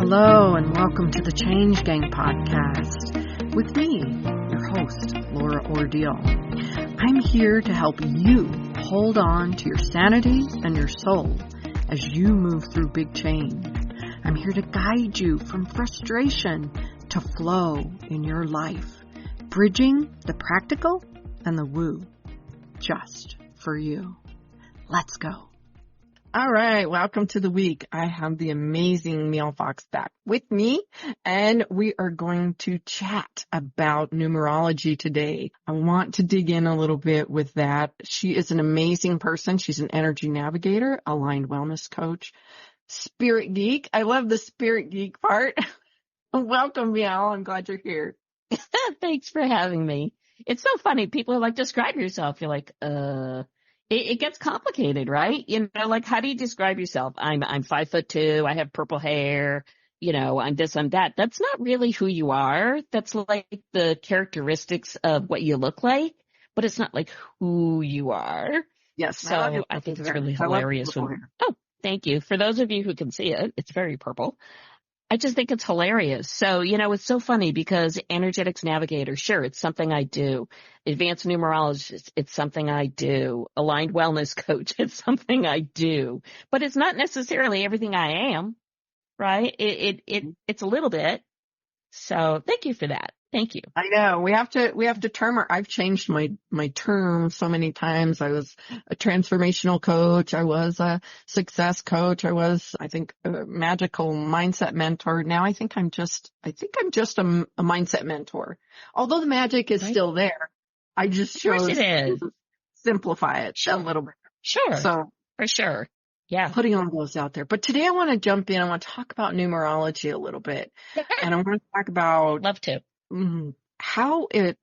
Hello and welcome to the Change Gang podcast with me, your host, Laura Ordile. I'm here to help you hold on to your sanity and your soul as you move through big change. I'm here to guide you from frustration to flow in your life, bridging the practical and the woo, just for you. Let's go. All right, welcome to the week. I have the amazing Mielle Fox back with me, and we are going to chat about numerology today. I want to dig in a little bit with that. She is an amazing person. She's an energy navigator, aligned wellness coach, spirit geek. I love the spirit geek part. Welcome, Mielle. I'm glad you're here. Thanks for having me. It's so funny. People are like, describe yourself. You're like, It gets complicated, right? You know, like, how do you describe yourself? I'm 5'2", I have purple hair, you know, I'm this, I'm that. That's not really who you are. That's like the characteristics of what you look like, but it's not like who you are. Yes. So I think it's really hilarious. Oh, thank you. For those of you who can see it, it's very purple. I just think it's hilarious. So, you know, it's so funny because energetics navigator, sure, it's something I do. Advanced numerologist, it's something I do. Aligned wellness coach, it's something I do. But it's not necessarily everything I am, right? It's a little bit. So thank you for that. Thank you. I know we have to term I've changed my term so many times. I was a transformational coach. I was a success coach. I think a magical mindset mentor. Now I think I'm just a mindset mentor. Although the magic is still there, I just chose to simplify it a little bit. Sure. So for sure. Yeah. Putting all those out there. But today I want to jump in. I want to talk about numerology a little bit. And I want to talk about love to. How it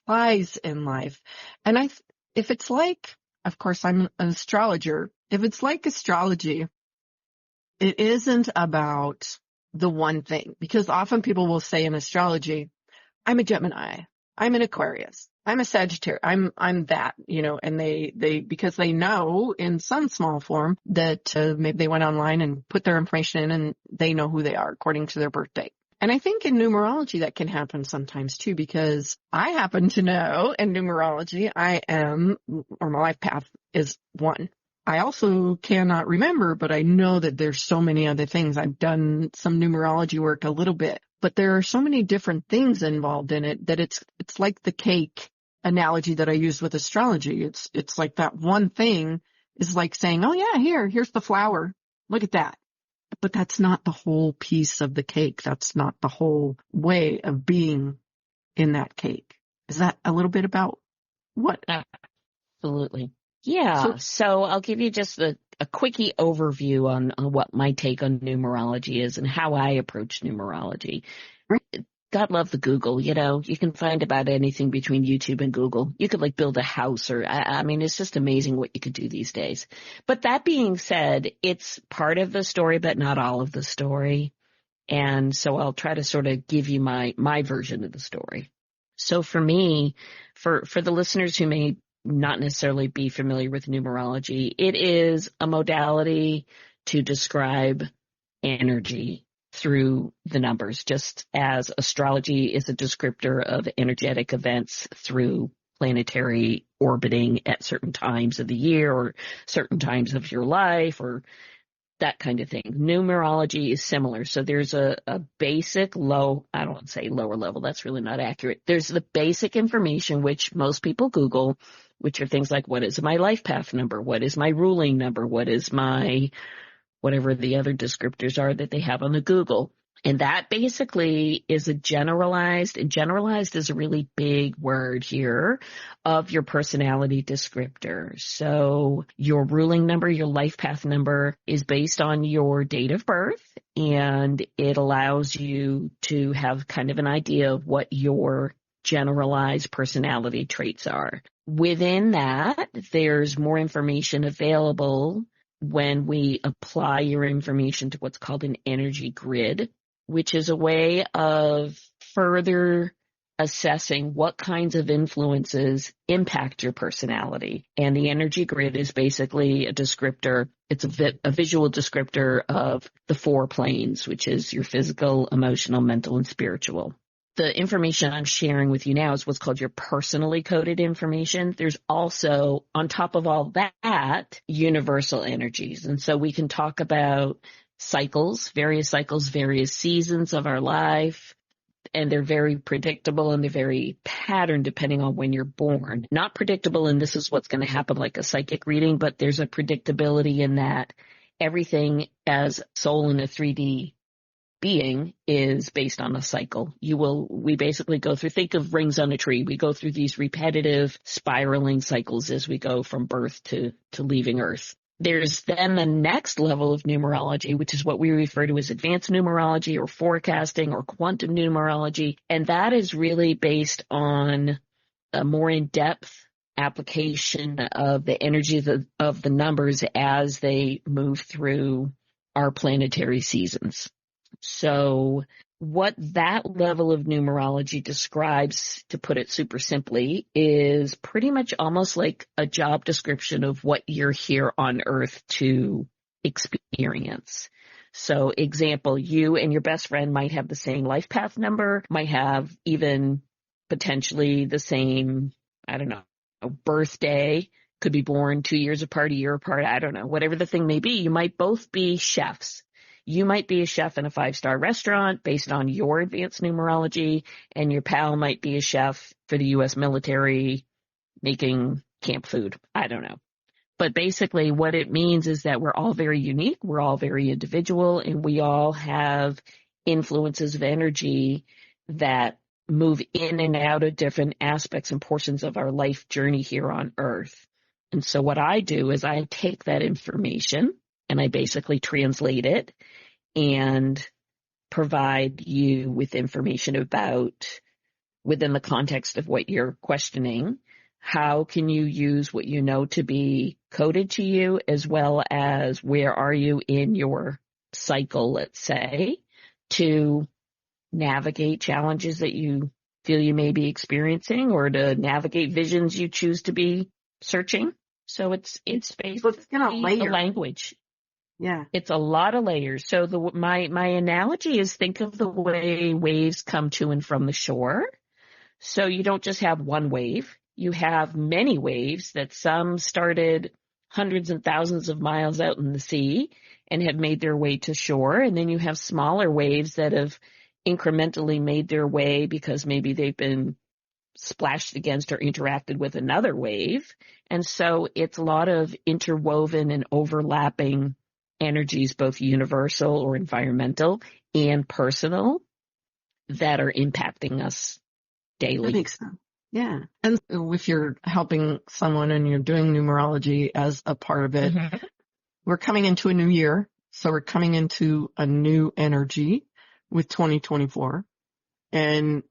applies in life. And if it's like, of course, I'm an astrologer. If it's like astrology, it isn't about the one thing, because often people will say in astrology, I'm a Gemini, I'm an Aquarius, I'm a Sagittarius, I'm that, you know, and they because they know in some small form that maybe they went online and put their information in and they know who they are according to their birth date. And I think in numerology that can happen sometimes too, because I happen to know in numerology my life path is 1. I also cannot remember, but I know that there's so many other things. I've done some numerology work a little bit, but there are so many different things involved in it that it's like the cake analogy that I use with astrology. It's like that one thing is like saying, oh yeah, here's the flower. Look at that. But that's not the whole piece of the cake. That's not the whole way of being in that cake. Is that a little bit about what? Absolutely. Yeah. So I'll give you just a quickie overview on what my take on numerology is and how I approach numerology. Right. God love the Google, you know, you can find about anything between YouTube and Google. You could like build a house I mean, it's just amazing what you could do these days. But that being said, it's part of the story, but not all of the story. And so I'll try to sort of give you my version of the story. So for me, for the listeners who may not necessarily be familiar with numerology, it is a modality to describe energy through the numbers, just as astrology is a descriptor of energetic events through planetary orbiting at certain times of the year or certain times of your life or that kind of thing. Numerology is similar. So there's a basic I don't want to say lower level, that's really not accurate. There's the basic information, which most people Google, which are things like, what is my life path number? What is my ruling number? What is my whatever the other descriptors are that they have on the Google. And that basically is and generalized is a really big word here, of your personality descriptor. So your ruling number, your life path number is based on your date of birth, and it allows you to have kind of an idea of what your generalized personality traits are. Within that, there's more information available when we apply your information to what's called an energy grid, which is a way of further assessing what kinds of influences impact your personality. And the energy grid is basically a descriptor. It's a visual descriptor of the 4 planes, which is your physical, emotional, mental, and spiritual. The information I'm sharing with you now is what's called your personally coded information. There's also, on top of all that, universal energies. And so we can talk about cycles, various seasons of our life, and they're very predictable and they're very patterned depending on when you're born. Not predictable, and this is what's going to happen like a psychic reading, but there's a predictability in that everything as soul in a 3D being is based on a cycle. We basically go through, think of rings on a tree. We go through these repetitive spiraling cycles as we go from birth to leaving Earth. There's then the next level of numerology, which is what we refer to as advanced numerology or forecasting or quantum numerology. And that is really based on a more in-depth application of the energy of the numbers as they move through our planetary seasons. So what that level of numerology describes, to put it super simply, is pretty much almost like a job description of what you're here on Earth to experience. So example, you and your best friend might have the same life path number, might have even potentially the same, I don't know, birthday, could be born 2 years apart, a year apart, I don't know, whatever the thing may be. You might both be chefs. You might be a chef in a 5-star restaurant based on your advanced numerology, and your pal might be a chef for the U.S. military making camp food. I don't know. But basically what it means is that we're all very unique, we're all very individual, and we all have influences of energy that move in and out of different aspects and portions of our life journey here on Earth. And so what I do is I take that information and I basically translate it and provide you with information about, within the context of what you're questioning, how can you use what you know to be coded to you, as well as where are you in your cycle, let's say, to navigate challenges that you feel you may be experiencing, or to navigate visions you choose to be searching. So it's basically the language. Yeah. It's a lot of layers. So my analogy is, think of the way waves come to and from the shore. So you don't just have one wave. You have many waves that some started hundreds and thousands of miles out in the sea and have made their way to shore. And then you have smaller waves that have incrementally made their way because maybe they've been splashed against or interacted with another wave. And so it's a lot of interwoven and overlapping energies, both universal or environmental and personal, that are impacting us daily. That makes sense. Yeah. And if you're helping someone and you're doing numerology as a part of it, we're coming into a new year. So we're coming into a new energy with 2024. And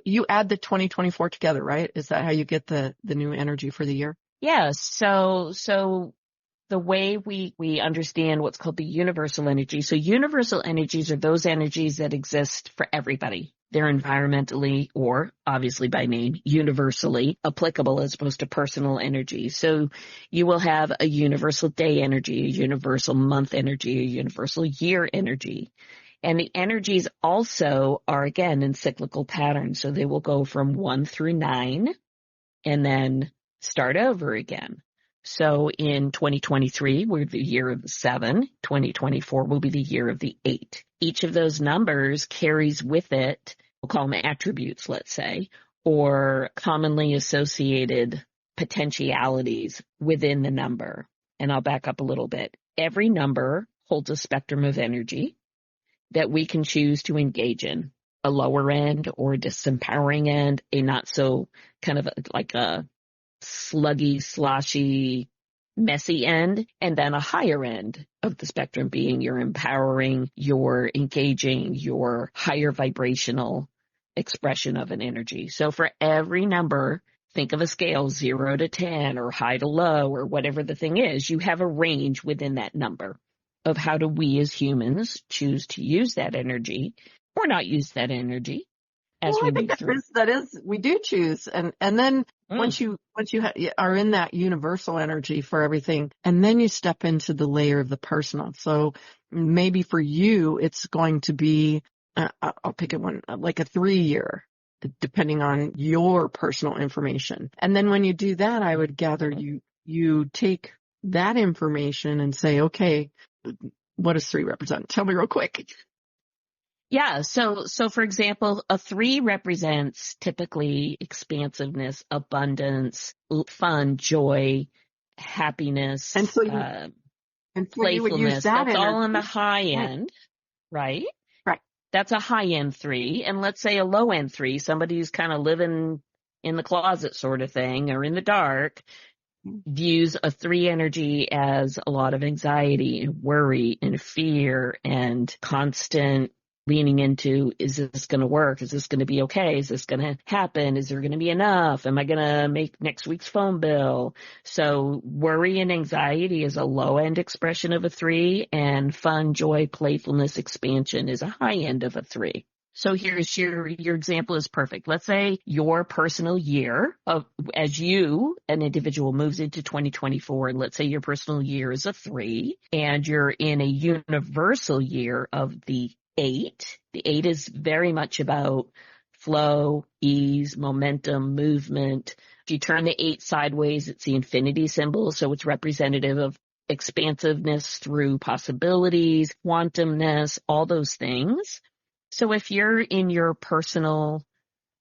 you add the 2024 together, right? Is that how you get the new energy for the year? Yes. So the way we understand what's called the universal energy. So universal energies are those energies that exist for everybody. They're environmentally, or obviously by name, universally applicable as opposed to personal energy. So you will have a universal day energy, a universal month energy, a universal year energy. And the energies also are, again, in cyclical patterns. So they will go from 1 through 9 and then start over again. So in 2023, we're the year of the 7. 2024 will be the year of the 8. Each of those numbers carries with it, we'll call them attributes, let's say, or commonly associated potentialities within the number. And I'll back up a little bit. Every number holds a spectrum of energy that we can choose to engage in, a lower end or a disempowering end, a not so kind of like a sluggy, sloshy, messy end, and then a higher end of the spectrum being your empowering, your engaging, your higher vibrational expression of an energy. So for every number, think of a scale 0 to 10 or high to low or whatever the thing is, you have a range within that number of how do we as humans choose to use that energy or not use that energy. as Well, we I think move through. we do choose. And then Mm. once you are in that universal energy for everything, and then you step into the layer of the personal. So maybe for you, it's going to be, I'll pick one, like a 3-year, depending on your personal information. And then when you do that, I would gather you take that information and say, okay, what does 3 represent? Tell me real quick. Yeah. So for example, a 3 represents typically expansiveness, abundance, fun, joy, happiness, And so you would use playfulness. that That's all on the energy. high Right. end, right? Right. That's a high end 3. And let's say a low end 3, somebody who's kind of living in the closet sort of thing or in the dark, views a 3 energy as a lot of anxiety and worry and fear and constant leaning into, is this going to work? Is this going to be okay? Is this going to happen? Is there going to be enough? Am I going to make next week's phone bill? So worry and anxiety is a low end expression of a 3, and fun, joy, playfulness, expansion is a high end of a 3. So here's your example is perfect. Let's say your personal year as you, an individual, moves into 2024, and let's say your personal year is a 3, and you're in a universal year of the 8. The 8 is very much about flow, ease, momentum, movement. If you turn the 8 sideways, it's the infinity symbol, so it's representative of expansiveness through possibilities, quantumness, all those things. So if you're in your personal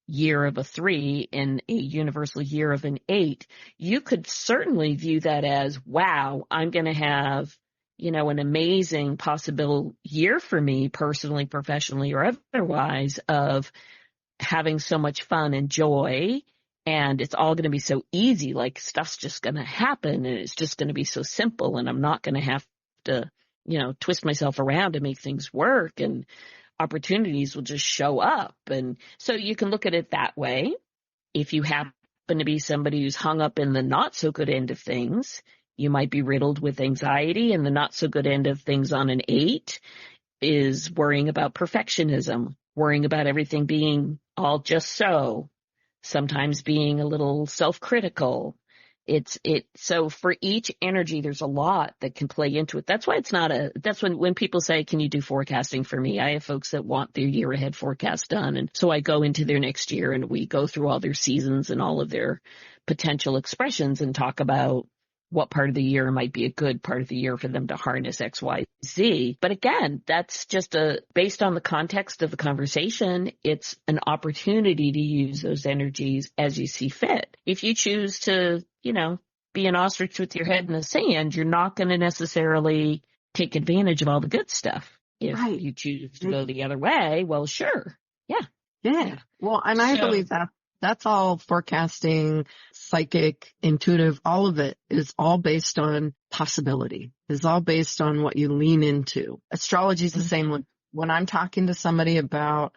year of a 3 and a universal year of an 8, you could certainly view that as, wow, I'm going to have, an amazing possible year for me personally, professionally, or otherwise, of having so much fun and joy. And it's all going to be so easy, like stuff's just going to happen and it's just going to be so simple, and I'm not going to have to, twist myself around to make things work, and opportunities will just show up. And so you can look at it that way. If you happen to be somebody who's hung up in the not so good end of things, you might be riddled with anxiety, and the not so good end of things on an 8 is worrying about perfectionism, worrying about everything being all just so, sometimes being a little self-critical. So for each energy, there's a lot that can play into it. That's why that's when people say, can you do forecasting for me? I have folks that want their year ahead forecast done. And so I go into their next year and we go through all their seasons and all of their potential expressions and talk about what part of the year might be a good part of the year for them to harness X, Y, Z. But again, that's just based on the context of the conversation, it's an opportunity to use those energies as you see fit. If you choose to, be an ostrich with your head in the sand, you're not going to necessarily take advantage of all the good stuff. If you choose to go the other way, well, sure. Yeah. Yeah. Well, and I believe that's all forecasting, psychic, intuitive, all of it is all based on possibility, is all based on what you lean into. Astrology is the same. When I'm talking to somebody about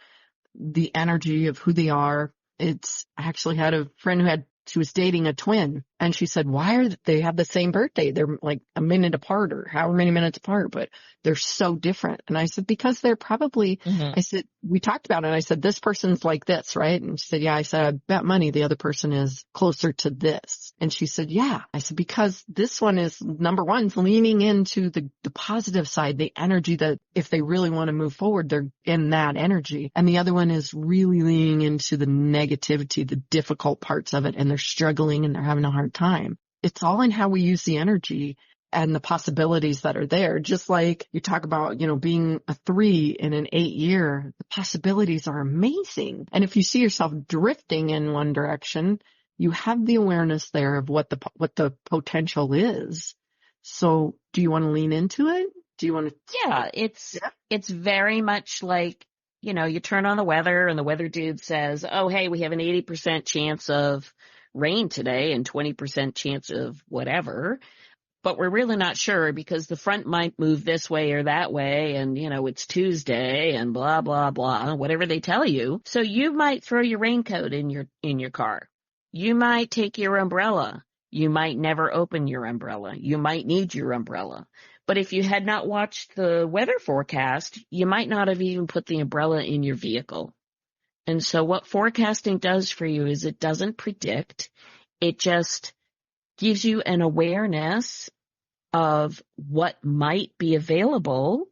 the energy of who they are, I actually had a friend she was dating a twin, and she said, why are they have the same birthday? They're like a minute apart or however many minutes apart, but they're so different. And I said, because they're probably, I said, we talked about it. And I said, this person's like this, right? And she said, yeah. I said, I bet money the other person is closer to this. And she said, yeah. I said, because this one is, number one, leaning into the positive side, the energy that if they really want to move forward, they're in that energy. And the other one is really leaning into the negativity, the difficult parts of it, and they're struggling and they're having a hard time. It's all in how we use the energy and the possibilities that are there. Just like you talk about, being a 3 in an 8 year, the possibilities are amazing. And if you see yourself drifting in one direction, you have the awareness there of what the potential is. So do you want to lean into it? Do you want to? Yeah, it's very much like, you turn on the weather and the weather dude says, oh, hey, we have an 80% chance of rain today and 20% chance of whatever. But we're really not sure because the front might move this way or that way. And, it's Tuesday and blah, blah, blah, whatever they tell you. So you might throw your raincoat in your car. You might take your umbrella. You might never open your umbrella. You might need your umbrella. But if you had not watched the weather forecast, you might not have even put the umbrella in your vehicle. And so what forecasting does for you is it doesn't predict. It just gives you an awareness of what might be available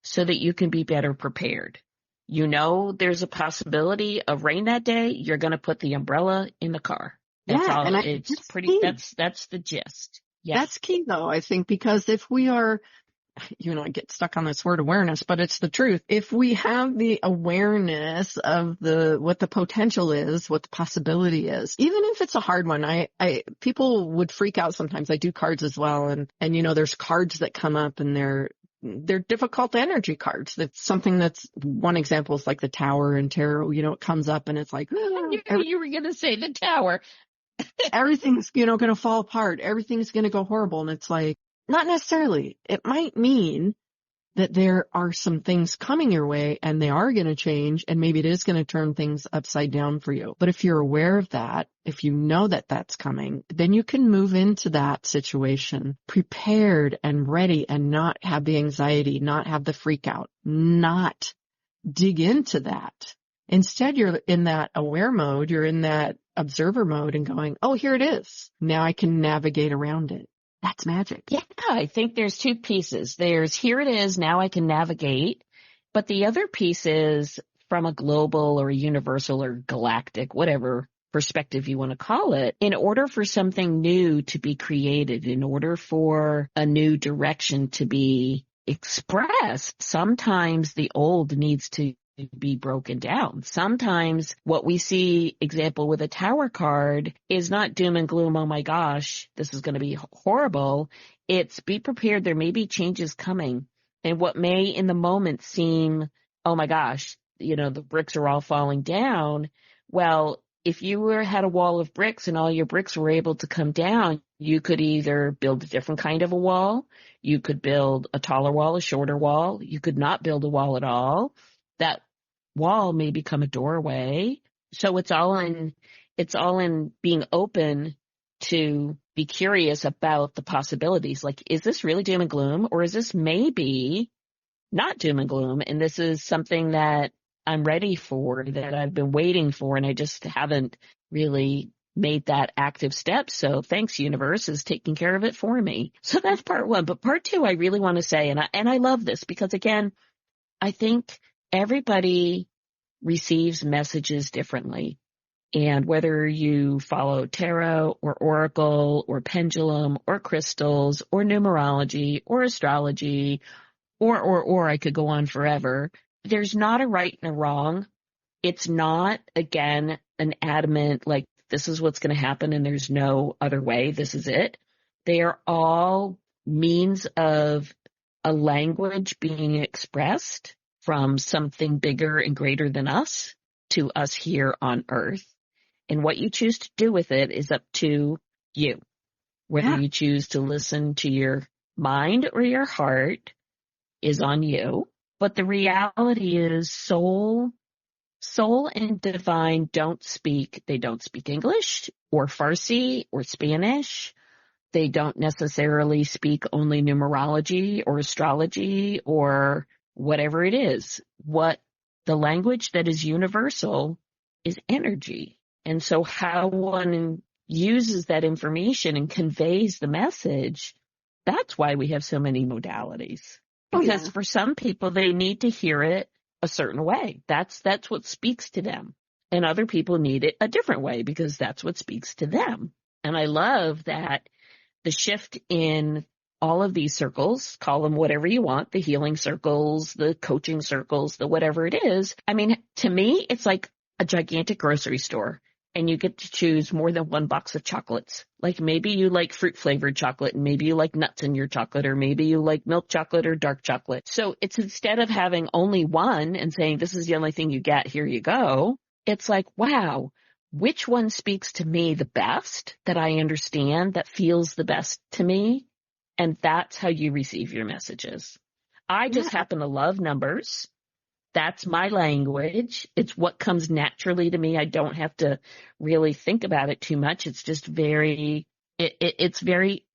so that you can be better prepared. You know there's a possibility of rain that day, you're going to put the umbrella in the car. That's all. And It's pretty, that's the gist. Yeah. That's key though, I think, because if we are, I get stuck on this word awareness, but it's the truth. If we have the awareness of what the potential is, what the possibility is, even if it's a hard one, people would freak out sometimes. I do cards as well. And there's cards that come up and they're difficult energy cards. That's something that's one example is like the Tower in tarot, it comes up and it's like, you were going to say the Tower. Everything's, going to fall apart. Everything's going to go horrible. And it's like, not necessarily. It might mean that there are some things coming your way and they are going to change and maybe it is going to turn things upside down for you. But if you're aware of that, if you know that that's coming, then you can move into that situation prepared and ready and not have the anxiety, not have the freak out, not dig into that. Instead, you're in that aware mode, you're in that observer mode and going, oh, here it is. Now I can navigate around it. That's magic. Yeah, I think there's two pieces. There's here it is, now I can navigate. But the other piece is from a global or a universal or galactic, whatever perspective you want to call it, in order for something new to be created, in order for a new direction to be expressed, sometimes the old needs to be broken down. Sometimes what we see, example with a Tower card, is not doom and gloom, oh my gosh, this is going to be horrible. It's be prepared, there may be changes coming. And what may in the moment seem, oh my gosh, the bricks are all falling down. Well, if you had a wall of bricks and all your bricks were able to come down, you could either build a different kind of a wall, you could build a taller wall, a shorter wall, you could not build a wall at all. That wall may become a doorway. So it's all in being open to be curious about the possibilities. Like, is this really doom and gloom, or is this maybe not doom and gloom? And this is something that I'm ready for, that I've been waiting for, and I just haven't really made that active step. So thanks, universe is taking care of it for me. So that's part one. But part two, I really want to say, and I love this because again, I think everybody receives messages differently. And whether you follow tarot or oracle or pendulum or crystals or numerology or astrology or I could go on forever, there's not a right and a wrong. It's not, again, an adamant, like, this is what's going to happen and there's no other way. This is it. They are all means of a language being expressed from something bigger and greater than us to us here on earth. And what you choose to do with it is up to you. Whether you choose to listen to your mind or your heart is on you. But the reality is soul and divine don't speak English or Farsi or Spanish. They don't necessarily speak only numerology or astrology or whatever it is. What the language that is universal is energy. And so how one uses that information and conveys the message, that's why we have so many modalities. Because for some people, they need to hear it a certain way. That's what speaks to them. And other people need it a different way because that's what speaks to them. And I love that the shift in all of these circles, call them whatever you want, the healing circles, the coaching circles, the whatever it is. I mean, to me, it's like a gigantic grocery store. And you get to choose more than one box of chocolates. Like maybe you like fruit flavored chocolate and maybe you like nuts in your chocolate, or maybe you like milk chocolate or dark chocolate. So it's instead of having only one and saying, this is the only thing you get, here you go. It's like, wow, which one speaks to me the best, that I understand, that feels the best to me? And that's how you receive your messages. I just happen to love numbers. That's my language. It's what comes naturally to me. I don't have to really think about it too much. It's just it's very,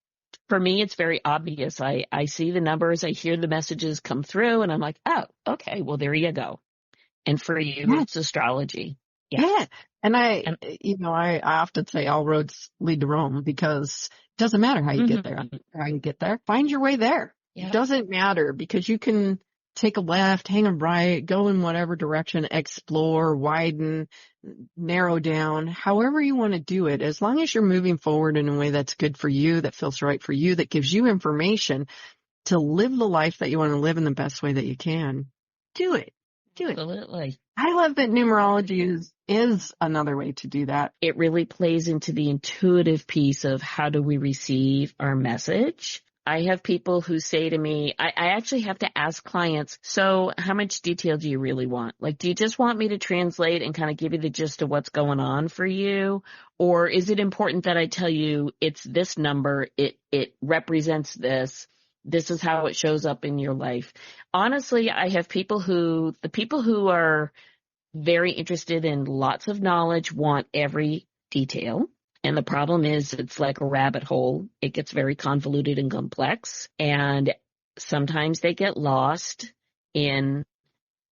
for me, it's very obvious. I see the numbers, I hear the messages come through, and I'm like, oh, okay, well, there you go. And for you, it's astrology. Yeah. And I often say all roads lead to Rome because it doesn't matter how you get there. How you get there. Find your way there. Yeah. It doesn't matter because you can take a left, hang a right, go in whatever direction, explore, widen, narrow down, however you want to do it. As long as you're moving forward in a way that's good for you, that feels right for you, that gives you information to live the life that you want to live in the best way that you can, do it. Do it. Absolutely. I love that numerology is another way to do that. It really plays into the intuitive piece of how do we receive our message. I have people who say to me, I actually have to ask clients, so how much detail do you really want? Like, do you just want me to translate and kind of give you the gist of what's going on for you? Or is it important that I tell you it's this number, it represents this, this is how it shows up in your life? Honestly, I have the people who are very interested in lots of knowledge want every detail. And the problem is it's like a rabbit hole. It gets very convoluted and complex. And sometimes they get lost in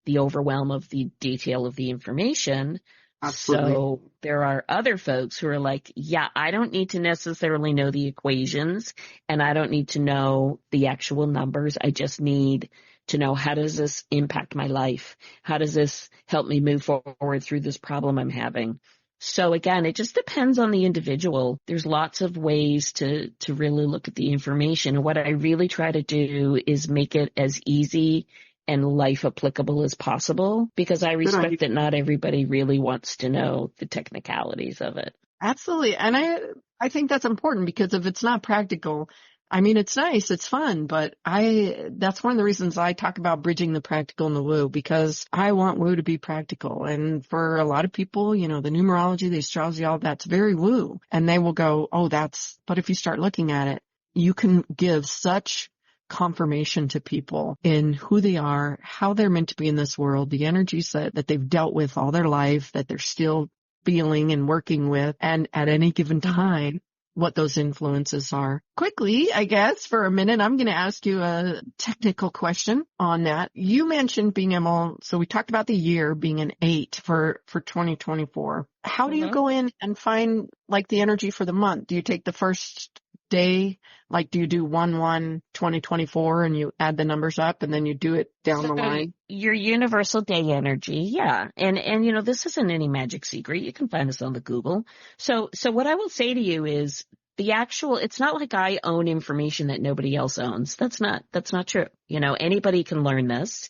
the overwhelm of the detail of the information. Absolutely. So there are other folks who are like, yeah, I don't need to necessarily know the equations and I don't need to know the actual numbers. I just need to know, how does this impact my life? How does this help me move forward through this problem I'm having? So again, it just depends on the individual. There's lots of ways to really look at the information. And what I really try to do is make it as easy and life applicable as possible, because I respect that not everybody really wants to know the technicalities of it. Absolutely. And I think that's important, because if it's not practical, I mean, it's nice, it's fun, but that's one of the reasons I talk about bridging the practical and the woo, because I want woo to be practical. And for a lot of people, the numerology, the astrology, all that's very woo. And they will go, but if you start looking at it, you can give such confirmation to people in who they are, how they're meant to be in this world, the energies that they've dealt with all their life, that they're still feeling and working with, and at any given time, what those influences are. Quickly, I guess, for a minute, I'm going to ask you a technical question on that. You mentioned being able, so we talked about the year being an 8 for 2024. How do you go in and find like the energy for the month? Do you take the first day? Like, do you do 1/1/2024 and you add the numbers up and then you do it down the line? Your universal day energy. Yeah. And this isn't any magic secret. You can find this on the Google. So what I will say to you is it's not like I own information that nobody else owns. That's not true. Anybody can learn this.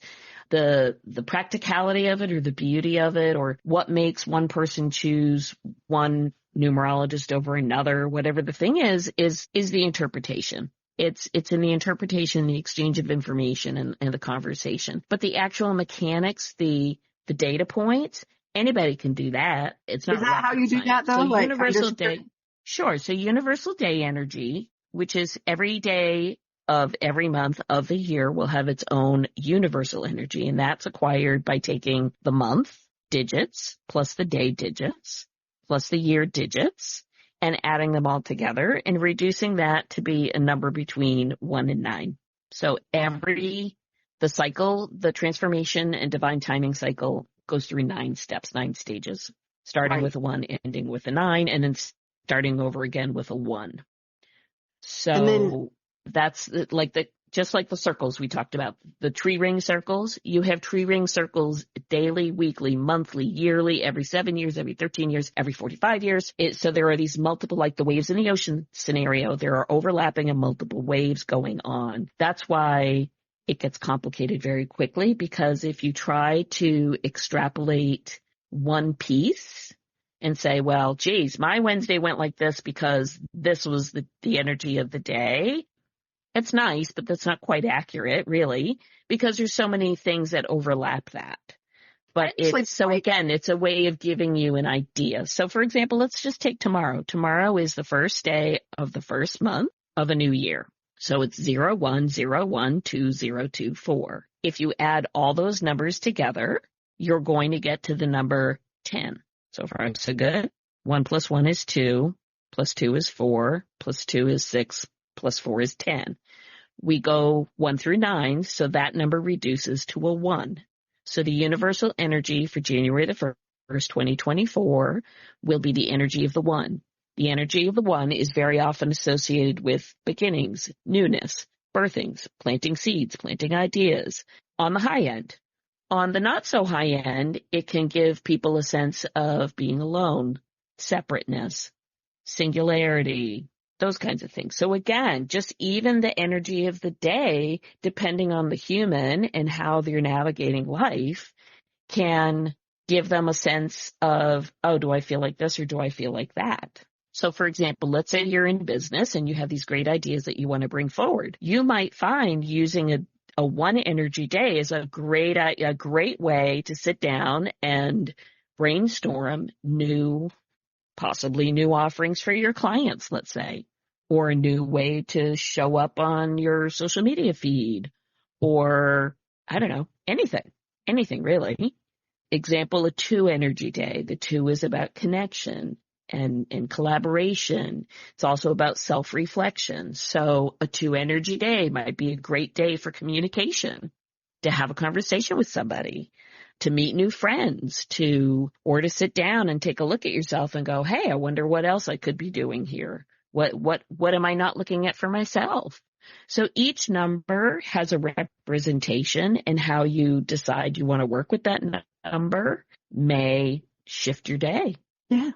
The practicality of it, or the beauty of it, or what makes one person choose one numerologist over another, whatever the thing is the interpretation. It's in the interpretation, the exchange of information and the conversation. But the actual mechanics, the data points, anybody can do that. It's not. Is that how you do that though? So like universal day. Sure. So universal day energy, which is every day of every month of the year, will have its own universal energy. And that's acquired by taking the month digits plus the day digits plus the year digits and adding them all together and reducing that to be a number between 1 and 9. So the cycle, the transformation and divine timing cycle goes through 9 steps, 9 stages, starting with a 1, ending with a 9, and then starting over again with a 1. So that's just like the circles we talked about, the tree ring circles. You have tree ring circles daily, weekly, monthly, yearly, every 7 years, every 13 years, every 45 years. So there are these multiple, like the waves in the ocean scenario, there are overlapping and multiple waves going on. That's why it gets complicated very quickly, because if you try to extrapolate one piece and say, well, geez, my Wednesday went like this because this was the energy of the day. It's nice, but that's not quite accurate, really, because there's so many things that overlap that. But it's a way of giving you an idea. So, for example, let's just take tomorrow. Tomorrow is the first day of the first month of a new year. So it's 01/01/2024. If you add all those numbers together, you're going to get to the number 10. So far, so good. 1 + 1 is 2, + 2 is 4, + 2 is 6, + 4 is 10. We go 1 through 9, so that number reduces to a 1. So the universal energy for January the 2024, will be the energy of the one. The energy of the one is very often associated with beginnings, newness, birthings, planting seeds, planting ideas on the high end. On the not so high end, it can give people a sense of being alone, separateness, singularity, those kinds of things. So again, just even the energy of the day, depending on the human and how they're navigating life, can give them a sense of, oh, do I feel like this or do I feel like that? So for example, let's say you're in business and you have these great ideas that you want to bring forward. You might find using a one energy day is a great way to sit down and brainstorm possibly new offerings for your clients, let's say, or a new way to show up on your social media feed, or I don't know, anything really. Example, a two energy day. The two is about connection and collaboration. It's also about self-reflection. So a two energy day might be a great day for communication, to have a conversation with somebody, to meet new friends, or to sit down and take a look at yourself and go, hey, I wonder what else I could be doing here. What am I not looking at for myself? So each number has a representation, and how you decide you want to work with that number may shift your day. Yeah.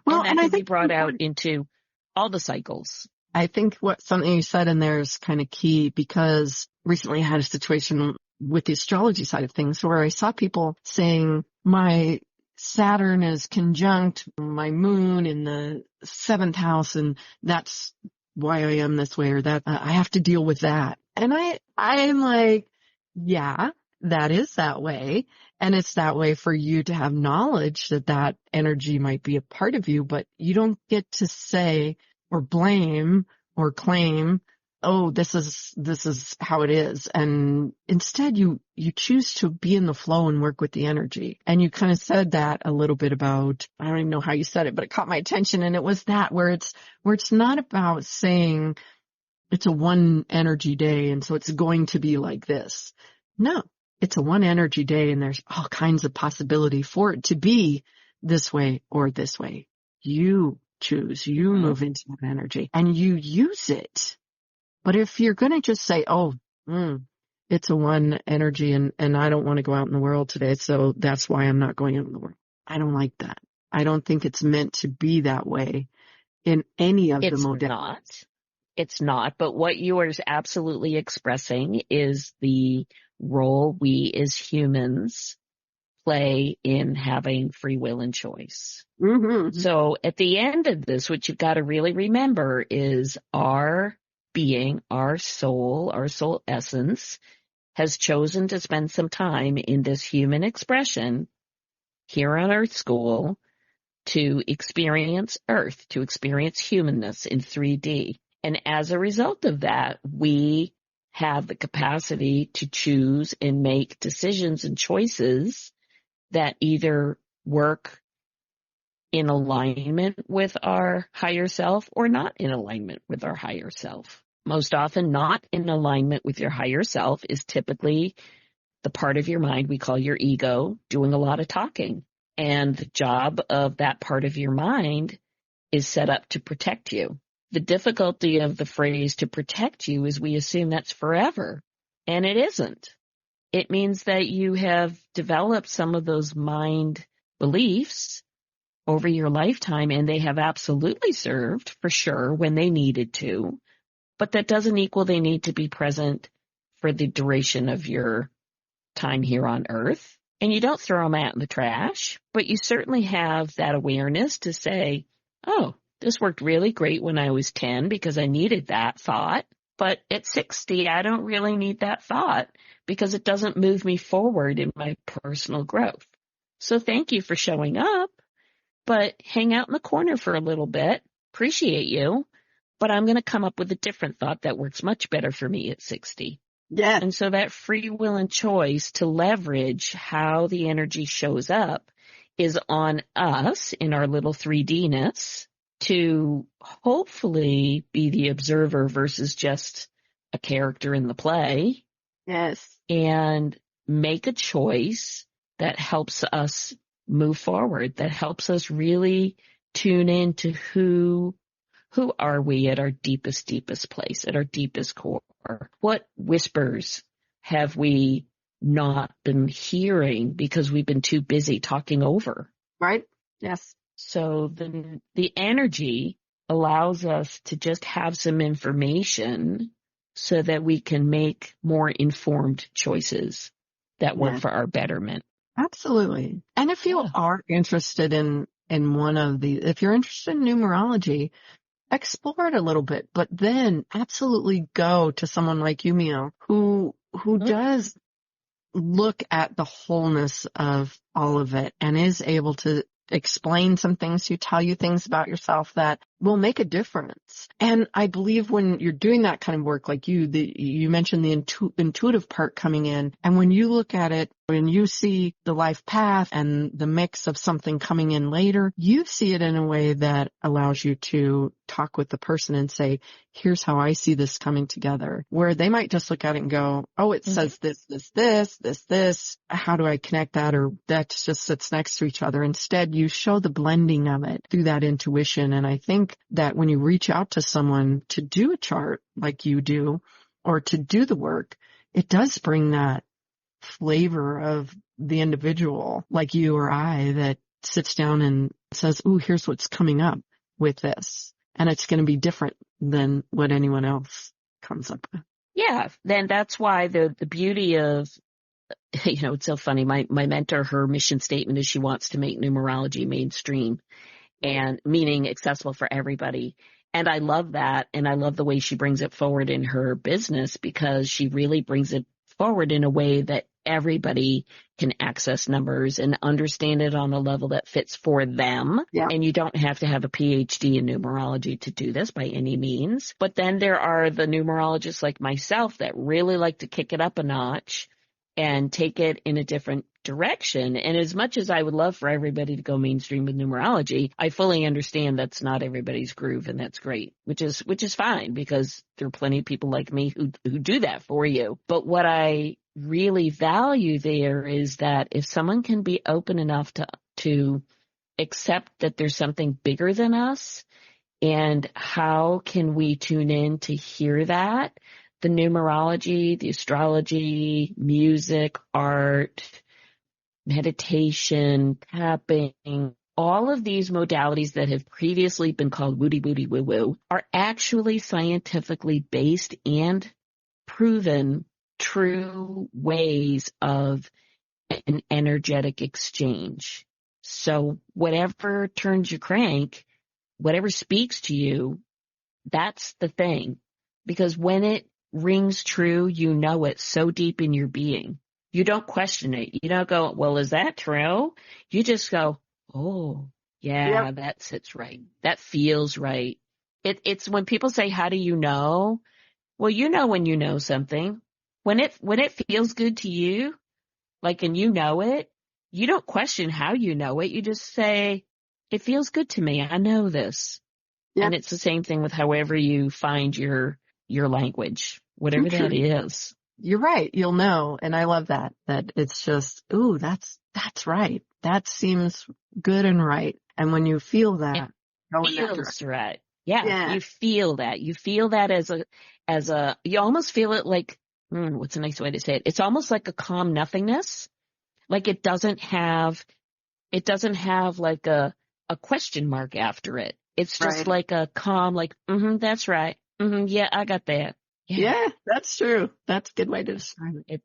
Well, and that can be brought out into all the cycles. I think something you said in there is kind of key, because recently I had a situation with the astrology side of things where I saw people saying my Saturn is conjunct my moon in the 7th house, and that's why I am this way, or that I have to deal with that. And I am like, yeah, that is that way. And it's that way for you to have knowledge that energy might be a part of you, but you don't get to say or blame or claim, oh, this is how it is. And instead you choose to be in the flow and work with the energy. And you kind of said that a little bit about, I don't even know how you said it, but it caught my attention. And it was that where it's not about saying it's a one energy day, and so it's going to be like this. No, it's a one energy day, and there's all kinds of possibility for it to be this way or this way. You choose, you move into that energy and you use it. But if you're going to just say, oh, it's a one energy and I don't want to go out in the world today, so that's why I'm not going out in the world. I don't like that. I don't think it's meant to be that way in any of the modalities. It's not. But what you are absolutely expressing is the role we as humans play in having free will and choice. Mm-hmm. So at the end of this, what you've got to really remember is our being, our soul essence has chosen to spend some time in this human expression here on Earth School to experience Earth, to experience humanness in 3D. And as a result of that, we have the capacity to choose and make decisions and choices that either work in alignment with our higher self or not in alignment with our higher self. Most often not in alignment with your higher self is typically the part of your mind we call your ego doing a lot of talking. And the job of that part of your mind is set up to protect you. The difficulty of the phrase to protect you is we assume that's forever, and it isn't. It means that you have developed some of those mind beliefs over your lifetime, and they have absolutely served for sure when they needed to, but that doesn't equal they need to be present for the duration of your time here on Earth. And you don't throw them out in the trash, but you certainly have that awareness to say, oh, this worked really great when I was 10 because I needed that thought. But at 60, I don't really need that thought because it doesn't move me forward in my personal growth. So thank you for showing up, but hang out in the corner for a little bit. Appreciate you, but I'm going to come up with a different thought that works much better for me at 60. Yeah. And so that free will and choice to leverage how the energy shows up is on us in our little 3D-ness to hopefully be the observer versus just a character in the play. Yes. And make a choice that helps us move forward, that helps us really tune into who are we at our deepest place, at our deepest core? What whispers have we not been hearing because we've been too busy talking over? Right. Yes. So the energy allows us to just have some information so that we can make more informed choices that work for our betterment. Absolutely. And if you are interested in one of the, if you're interested in numerology, explore it a little bit, but then absolutely go to someone like you, Mielle, who does look at the wholeness of all of it and is able to explain some things, to tell you things about yourself that will make a difference. And I believe when you're doing that kind of work, like you mentioned the intuitive part coming in, and when you look at it, when you see the life path and the mix of something coming in later, you see it in a way that allows you to talk with the person and say, here's how I see this coming together, where they might just look at it and go, oh, it says this. How do I connect that? Or that just sits next to each other. Instead, you show the blending of it through that intuition. And I think that when you reach out to someone to do a chart like you do, or to do the work, it does bring that flavor of the individual like you or I that sits down and says, ooh, here's what's coming up with this. And it's going to be different than what anyone else comes up with. Yeah. Then that's why the beauty of, it's so funny. My mentor, her mission statement is she wants to make numerology mainstream, and meaning accessible for everybody. And I love that. And I love the way she brings it forward in her business, because she really brings it forward in a way that everybody can access numbers and understand it on a level that fits for them. Yeah. And you don't have to have a PhD in numerology to do this by any means. But then there are the numerologists like myself that really like to kick it up a notch and take it in a different direction. And as much as I would love for everybody to go mainstream with numerology, I fully understand that's not everybody's groove, and that's great, which is fine, because there are plenty of people like me who do that for you. But what I really value there is that if someone can be open enough to accept that there's something bigger than us, and how can we tune in to hear that? The numerology, the astrology, music, art, meditation, tapping, all of these modalities that have previously been called woody woody woo woo are actually scientifically based and proven true ways of an energetic exchange. So whatever turns your crank, whatever speaks to you, that's the thing. Because when it rings true, you know it so deep in your being. You don't question it. You don't go, well, is that true? You just go, oh, yeah, yep, that sits right. That feels right. It's when people say, how do you know? Well, you know when you know something. When it feels good to you, like, and you know it, you don't question how you know it. You just say, it feels good to me. I know this. Yep. And it's the same thing with however you find your language, whatever that is. You're right. You'll know. And I love that it's just, ooh, that's right. That seems good and right. And when you feel that, it feels right. Yeah. You feel that. You feel that as a, you almost feel it like, what's a nice way to say it? It's almost like a calm nothingness. Like it doesn't have like a question mark after it. It's just like a calm, like, that's right. Yeah, I got that. Yeah, that's true. That's a good way to describe it.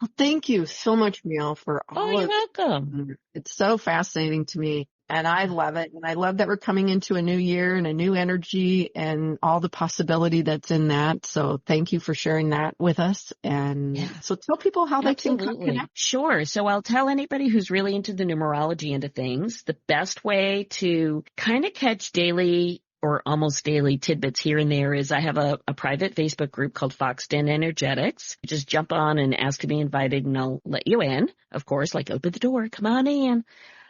Well, thank you so much, Mielle, for all you're welcome. It's so fascinating to me, and I love it. And I love that we're coming into a new year and a new energy and all the possibility that's in that. So thank you for sharing that with us. And so tell people how they can connect. Sure. So I'll tell anybody who's really into the numerology end of things, the best way to kind of catch daily or almost daily tidbits here and there is I have a private Facebook group called Fox Den Energetics. You just jump on and ask to be invited, and I'll let you in, of course, like open the door, come on in.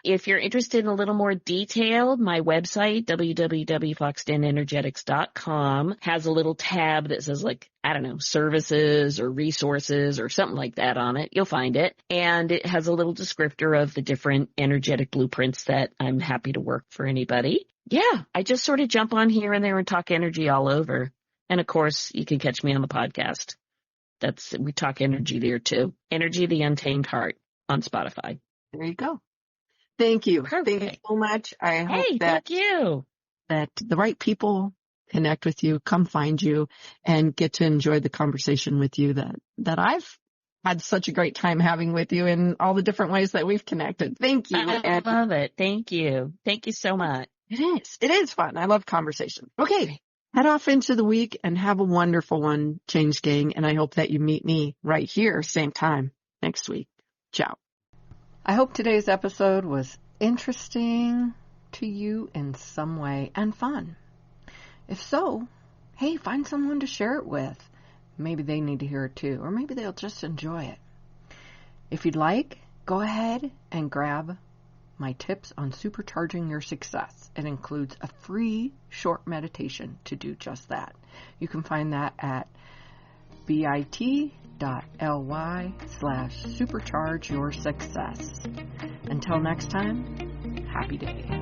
if you're interested in a little more detail, my website, www.foxdenenergetics.com, has a little tab that says like, I don't know, services or resources or something like that on it. You'll find it. And it has a little descriptor of the different energetic blueprints that I'm happy to work for anybody. Yeah, I just sort of jump on here and there and talk energy all over. And of course, you can catch me on the podcast. We talk energy there too. Energy, the Untamed Heart on Spotify. There you go. Thank you. Perfect. Thank you so much. I hope thank you. That the right people connect with you, come find you, and get to enjoy the conversation with you that I've had such a great time having with you in all the different ways that we've connected. Thank you. I love it. Thank you. Thank you so much. It is fun. I love conversation. Okay. Head off into the week and have a wonderful one, Change Gang. And I hope that you meet me right here, same time next week. Ciao. I hope today's episode was interesting to you in some way and fun. If so, hey, find someone to share it with. Maybe they need to hear it too, or maybe they'll just enjoy it. If you'd like, go ahead and grab my tips on supercharging your success. It includes a free short meditation to do just that. You can find that at bit.ly/supercharge your success. Until next time, happy day.